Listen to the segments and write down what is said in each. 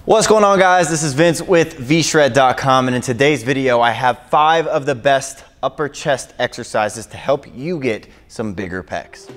What's going on, guys? This is Vince with vshred.com, and in today's video I have 5 of the best upper chest exercises to help you get some bigger pecs.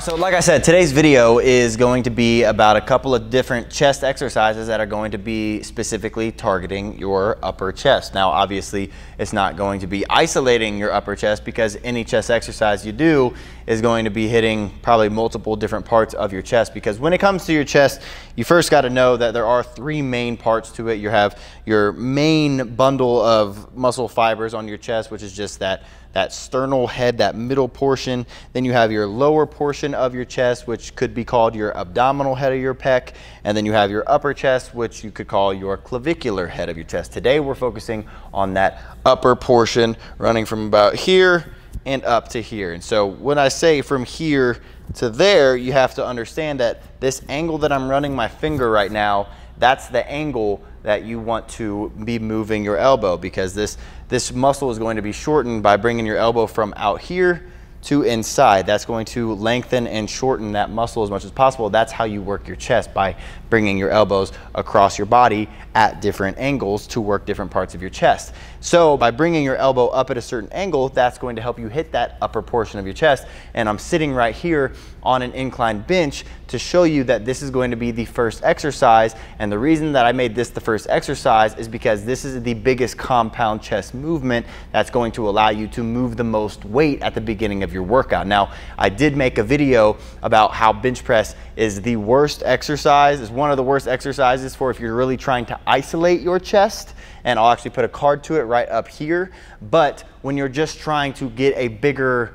So like I said, today's video is going to be about a couple of different chest exercises that are going to be specifically targeting your upper chest. Now, obviously, it's not going to be isolating your upper chest because any chest exercise you do is going to be hitting probably multiple different parts of your chest, because when it comes to your chest, you first got to know that there are 3 main parts to it. You have your main bundle of muscle fibers on your chest, which is just that sternal head, that middle portion. Then you have your lower portion of your chest, which could be called your abdominal head of your pec. And then you have your upper chest, which you could call your clavicular head of your chest. Today, we're focusing on that upper portion running from about here and up to here. And so when I say from here to there, you have to understand that this angle that I'm running my finger right now, that's the angle that you want to be moving your elbow, because this muscle is going to be shortened by bringing your elbow from out here to inside. That's going to lengthen and shorten that muscle as much as possible. That's how you work your chest, by bringing your elbows across your body at different angles to work different parts of your chest. So by bringing your elbow up at a certain angle, that's going to help you hit that upper portion of your chest. And I'm sitting right here on an incline bench to show you that this is going to be the first exercise. And the reason that I made this the first exercise is because this is the biggest compound chest movement that's going to allow you to move the most weight at the beginning of your workout. Now, I did make a video about how bench press is the worst exercise, is one of the worst exercises for if you're really trying to isolate your chest. And I'll actually put a card to it right up here. But when you're just trying to get a bigger,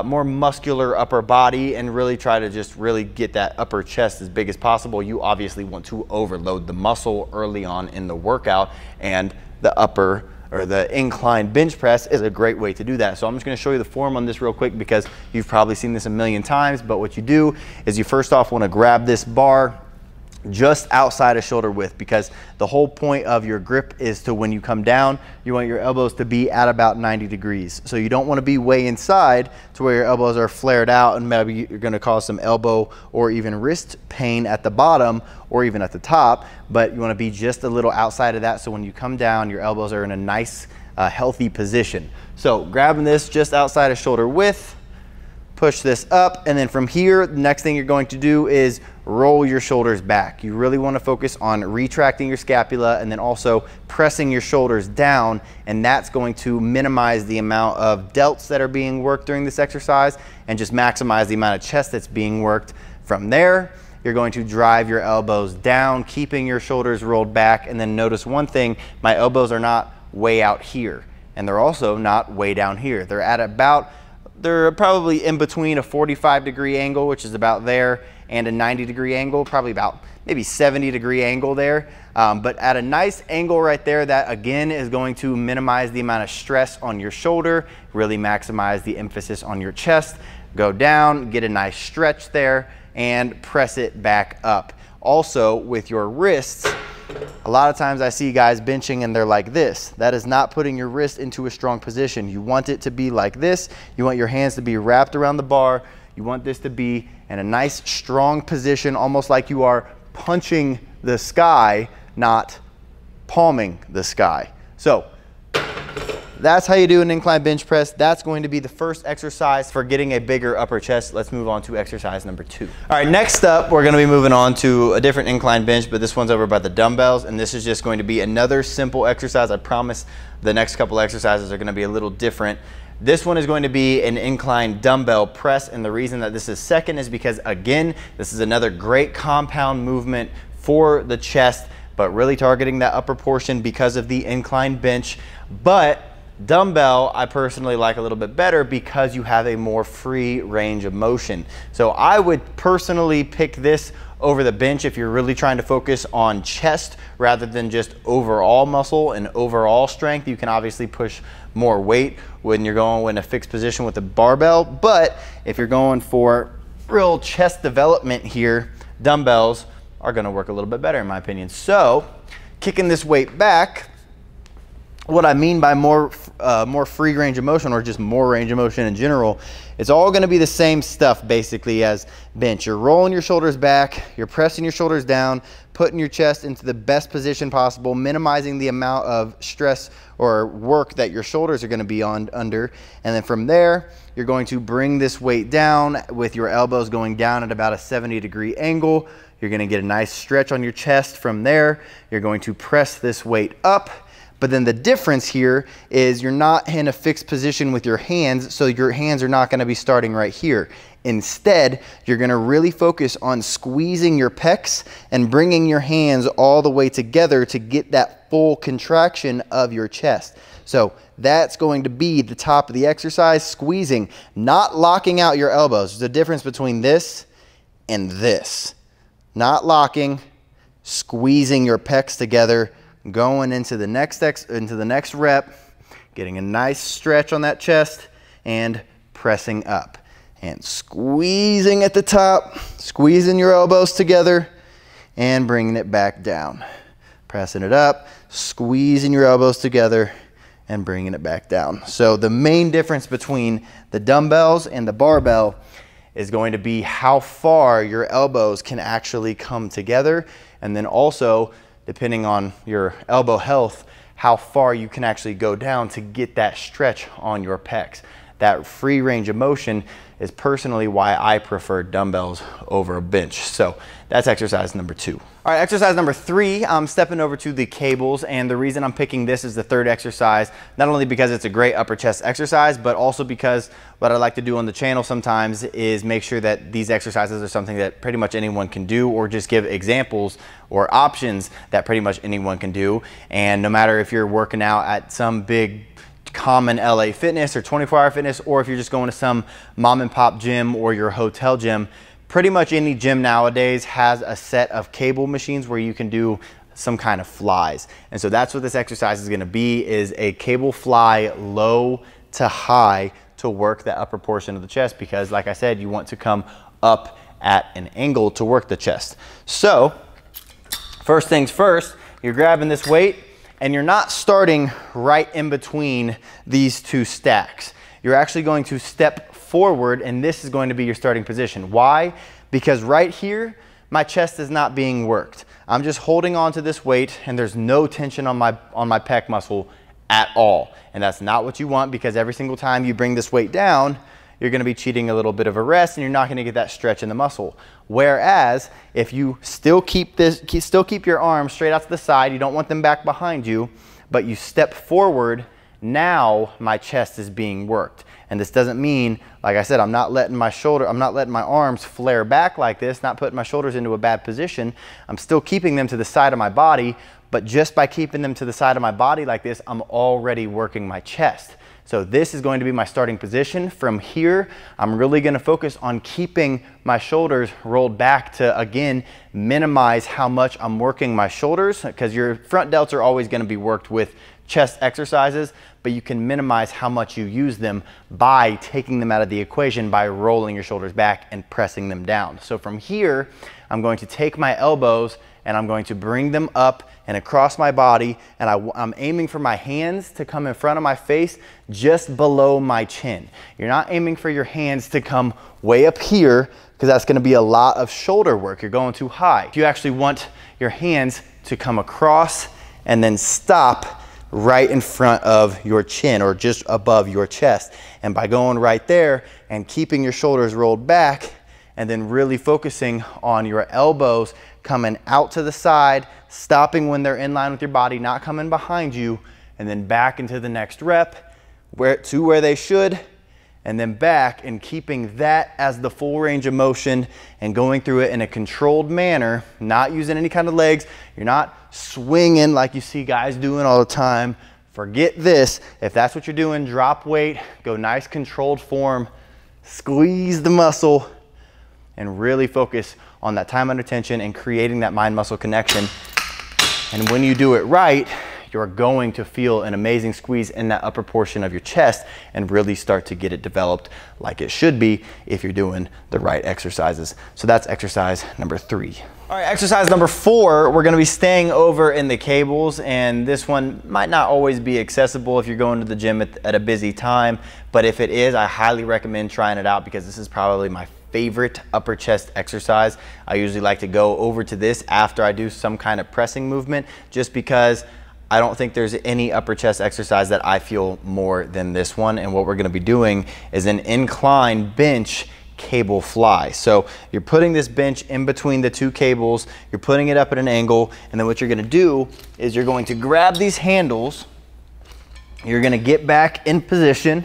more muscular upper body and really try to just really get that upper chest as big as possible, you obviously want to overload the muscle early on in the workout, and the upper or the incline bench press is a great way to do that. So I'm just going to show you the form on this real quick, because you've probably seen this a million times. But what you do is you first off want to grab this bar just outside of shoulder width, because the whole point of your grip is to, when you come down, you want your elbows to be at about 90 degrees. So you don't want to be way inside to where your elbows are flared out and maybe you're going to cause some elbow or even wrist pain at the bottom or even at the top, but you want to be just a little outside of that, so when you come down, your elbows are in a nice healthy position. So grabbing this just outside of shoulder width, push this up, and then from here, the next thing you're going to do is roll your shoulders back. You really want to focus on retracting your scapula and then also pressing your shoulders down, and that's going to minimize the amount of delts that are being worked during this exercise and just maximize the amount of chest that's being worked. From there, you're going to drive your elbows down, keeping your shoulders rolled back. And then notice one thing, my elbows are not way out here, and they're also not way down here. They're probably in between a 45-degree angle, which is about there, and a 90-degree angle, probably about maybe 70-degree angle there. But at a nice angle right there, that again is going to minimize the amount of stress on your shoulder, really maximize the emphasis on your chest. Go down, get a nice stretch there, and press it back up. Also, with your wrists, a lot of times I see guys benching and they're like this. That is not putting your wrist into a strong position. You want it to be like this. You want your hands to be wrapped around the bar. You want this to be in a nice strong position, almost like you are punching the sky, not palming the sky. So that's how you do an incline bench press. That's going to be the first exercise for getting a bigger upper chest. Let's move on to exercise number 2. All right, next up, we're going to be moving on to a different incline bench, but this one's over by the dumbbells, and this is just going to be another simple exercise. I promise the next couple exercises are going to be a little different. This one is going to be an incline dumbbell press, and the reason that this is second is because, again, this is another great compound movement for the chest, but really targeting that upper portion because of the incline bench. But dumbbell, I personally like a little bit better because you have a more free range of motion. So I would personally pick this over the bench if you're really trying to focus on chest rather than just overall muscle and overall strength. You can obviously push more weight when you're going in a fixed position with a barbell, but if you're going for real chest development here, dumbbells are gonna work a little bit better in my opinion. So kicking this weight back, what I mean by more free range of motion, or just more range of motion in general, it's all gonna be the same stuff basically as bench. You're rolling your shoulders back, you're pressing your shoulders down, putting your chest into the best position possible, minimizing the amount of stress or work that your shoulders are gonna be under. And then from there, you're going to bring this weight down with your elbows going down at about a 70-degree angle. You're gonna get a nice stretch on your chest from there. You're going to press this weight up. But then the difference here is you're not in a fixed position with your hands, so your hands are not gonna be starting right here. Instead, you're gonna really focus on squeezing your pecs and bringing your hands all the way together to get that full contraction of your chest. So that's going to be the top of the exercise, squeezing, not locking out your elbows. There's a difference between this and this. Not locking, squeezing your pecs together, going into the next rep, getting a nice stretch on that chest, and pressing up. And squeezing at the top, squeezing your elbows together, and bringing it back down. Pressing it up, squeezing your elbows together, and bringing it back down. So the main difference between the dumbbells and the barbell is going to be how far your elbows can actually come together, and then also, depending on your elbow health, how far you can actually go down to get that stretch on your pecs. That free range of motion is personally why I prefer dumbbells over a bench. So that's exercise number 2. All right, exercise number 3, I'm stepping over to the cables, and the reason I'm picking this as the third exercise, not only because it's a great upper chest exercise, but also because what I like to do on the channel sometimes is make sure that these exercises are something that pretty much anyone can do, or just give examples or options that pretty much anyone can do. And no matter if you're working out at some big common LA Fitness or 24-hour fitness, or if you're just going to some mom and pop gym or your hotel gym, pretty much any gym nowadays has a set of cable machines where you can do some kind of flies. And so that's what this exercise is gonna be, is a cable fly low to high to work the upper portion of the chest, because like I said, you want to come up at an angle to work the chest. So first things first, you're grabbing this weight, and you're not starting right in between these two stacks. You're actually going to step forward, and this is going to be your starting position. Why? Because right here, my chest is not being worked. I'm just holding on to this weight, and there's no tension on my pec muscle at all. And that's not what you want, because every single time you bring this weight down, you're gonna be cheating a little bit of a rest, and you're not gonna get that stretch in the muscle. Whereas if you still keep your arms straight out to the side, you don't want them back behind you, but you step forward, now my chest is being worked. And this doesn't mean, like I said, I'm not letting my arms flare back like this, not putting my shoulders into a bad position. I'm still keeping them to the side of my body, but just by keeping them to the side of my body like this, I'm already working my chest. So this is going to be my starting position. From here, I'm really gonna focus on keeping my shoulders rolled back to, again, minimize how much I'm working my shoulders, because your front delts are always gonna be worked with chest exercises, but you can minimize how much you use them by taking them out of the equation by rolling your shoulders back and pressing them down. So from here, I'm going to take my elbows and I'm going to bring them up and across my body, and I'm aiming for my hands to come in front of my face just below my chin. You're not aiming for your hands to come way up here, because that's gonna be a lot of shoulder work. You're going too high. You actually want your hands to come across and then stop right in front of your chin, or just above your chest. And by going right there and keeping your shoulders rolled back, and then really focusing on your elbows coming out to the side, stopping when they're in line with your body, not coming behind you, and then back into the next rep, to where they should, and then back, and keeping that as the full range of motion and going through it in a controlled manner, not using any kind of legs. You're not swinging like you see guys doing all the time. Forget this. If that's what you're doing, drop weight, go nice controlled form, squeeze the muscle, and really focus on that time under tension and creating that mind-muscle connection. And when you do it right, you're going to feel an amazing squeeze in that upper portion of your chest and really start to get it developed like it should be if you're doing the right exercises. So that's exercise number 3. All right, exercise number 4, we're gonna be staying over in the cables, and this one might not always be accessible if you're going to the gym at a busy time, but if it is, I highly recommend trying it out because this is probably my favorite upper chest exercise. I usually like to go over to this after I do some kind of pressing movement, just because I don't think there's any upper chest exercise that I feel more than this one. And what we're gonna be doing is an incline bench cable fly. So you're putting this bench in between the 2 cables, you're putting it up at an angle, and then what you're gonna do is you're going to grab these handles, you're gonna get back in position,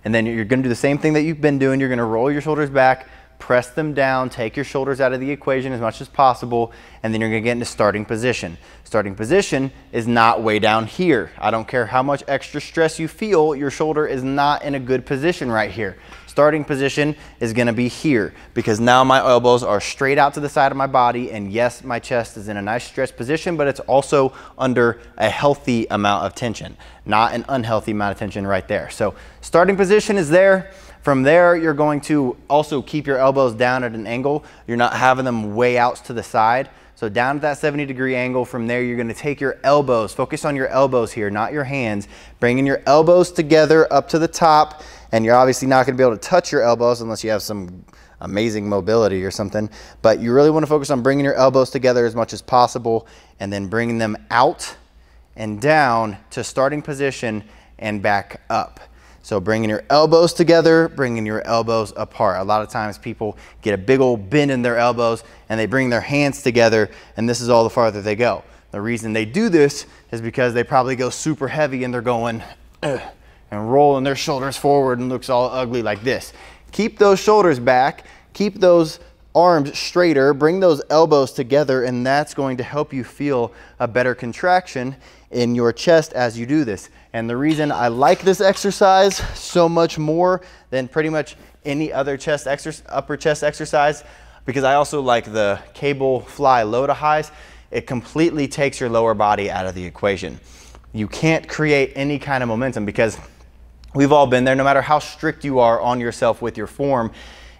and then you're gonna do the same thing that you've been doing. You're gonna roll your shoulders back, press them down, take your shoulders out of the equation as much as possible, and then you're gonna get into starting position. Starting position is not way down here. I don't care how much extra stress you feel, your shoulder is not in a good position right here. Starting position is gonna be here because now my elbows are straight out to the side of my body, and yes, my chest is in a nice stretched position, but it's also under a healthy amount of tension, not an unhealthy amount of tension right there. So starting position is there. From there, you're going to also keep your elbows down at an angle. You're not having them way out to the side. So down at that 70-degree angle. From there, you're gonna take your elbows, focus on your elbows here, not your hands, bringing your elbows together up to the top. And you're obviously not gonna be able to touch your elbows unless you have some amazing mobility or something. But you really wanna focus on bringing your elbows together as much as possible and then bringing them out and down to starting position and back up. So bringing your elbows together, bringing your elbows apart. A lot of times people get a big old bend in their elbows and they bring their hands together, and this is all the farther they go. The reason they do this is because they probably go super heavy and they're going and rolling their shoulders forward and looks all ugly like this. Keep those shoulders back, keep those arms straighter, bring those elbows together, and that's going to help you feel a better contraction in your chest as you do this. And the reason I like this exercise so much more than pretty much any other upper chest exercise, because I also like the cable fly low to highs, it completely takes your lower body out of the equation. You can't create any kind of momentum because we've all been there. No matter how strict you are on yourself with your form,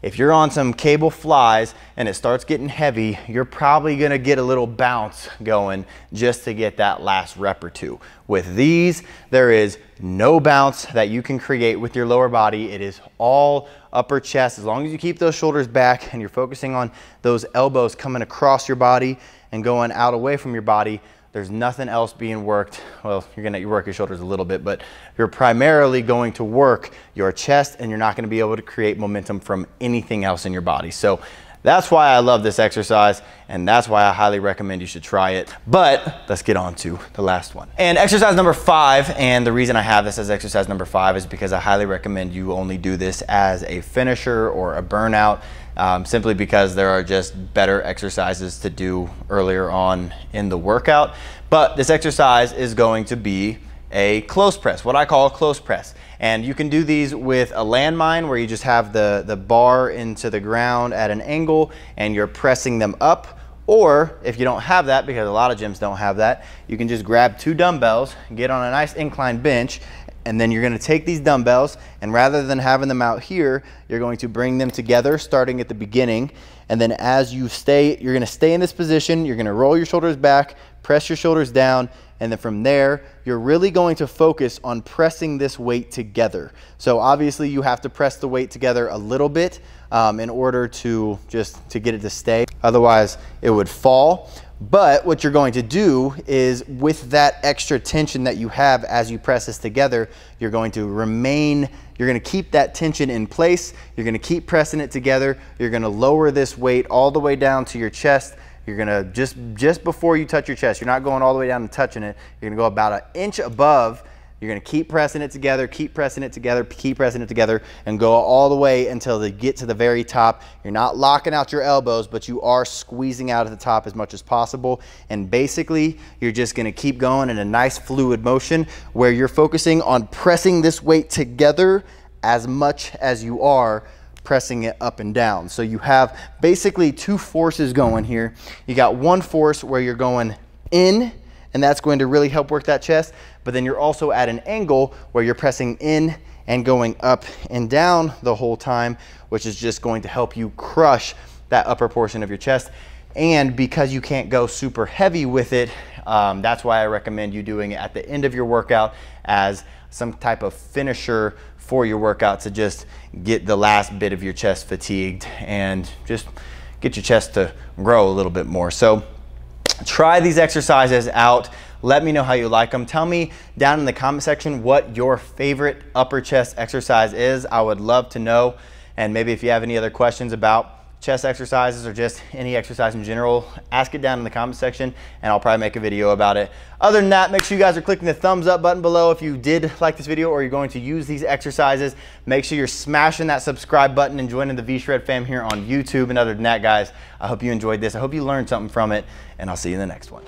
if you're on some cable flies and it starts getting heavy, you're probably gonna get a little bounce going just to get that last rep or 2. With these, there is no bounce that you can create with your lower body. It is all upper chest. As long as you keep those shoulders back and you're focusing on those elbows coming across your body and going out away from your body, there's nothing else being worked. Well, you're gonna work your shoulders a little bit, but you're primarily going to work your chest, and you're not gonna be able to create momentum from anything else in your body. So that's why I love this exercise, and that's why I highly recommend you should try it. But let's get on to the last one. And exercise number 5, and the reason I have this as exercise number 5 is because I highly recommend you only do this as a finisher or a burnout. Simply because there are just better exercises to do earlier on in the workout. But this exercise is going to be a close press, what I call a close press. And you can do these with a landmine where you just have the bar into the ground at an angle and you're pressing them up. Or if you don't have that, because a lot of gyms don't have that, you can just grab 2 dumbbells, get on a nice incline bench, and then you're gonna take these dumbbells, and rather than having them out here, you're going to bring them together starting at the beginning. And then as you stay, you're gonna stay in this position, you're gonna roll your shoulders back, press your shoulders down, and then from there, you're really going to focus on pressing this weight together. So obviously you have to press the weight together a little bit in order to get it to stay. Otherwise it would fall. But what you're going to do is, with that extra tension that you have as you press this together, you're going to keep that tension in place. You're going to keep pressing it together. You're going to lower this weight all the way down to your chest. You're going to just before you touch your chest, you're not going all the way down and touching it. You're going to go about an inch above. You're going to keep pressing it together, keep pressing it together, keep pressing it together, and go all the way until they get to the very top. You're not locking out your elbows, but you are squeezing out at the top as much as possible. And basically, you're just going to keep going in a nice fluid motion where you're focusing on pressing this weight together as much as you are pressing it up and down. So you have basically 2 forces going here. You got one force where you're going in, and that's going to really help work that chest. But then you're also at an angle where you're pressing in and going up and down the whole time, which is just going to help you crush that upper portion of your chest. And because you can't go super heavy with it, that's why I recommend you doing it at the end of your workout as some type of finisher for your workout to just get the last bit of your chest fatigued and just get your chest to grow a little bit more. So try these exercises out. Let me know how you like them. Tell me down in the comment section what your favorite upper chest exercise is. I would love to know. And maybe if you have any other questions about chest exercises or just any exercise in general, ask it down in the comment section and I'll probably make a video about it. Other than that, make sure you guys are clicking the thumbs up button below if you did like this video or you're going to use these exercises. Make sure you're smashing that subscribe button and joining the vshred fam here on YouTube. And other than that, guys, I hope you enjoyed this. I hope you learned something from it, and I'll see you in the next one.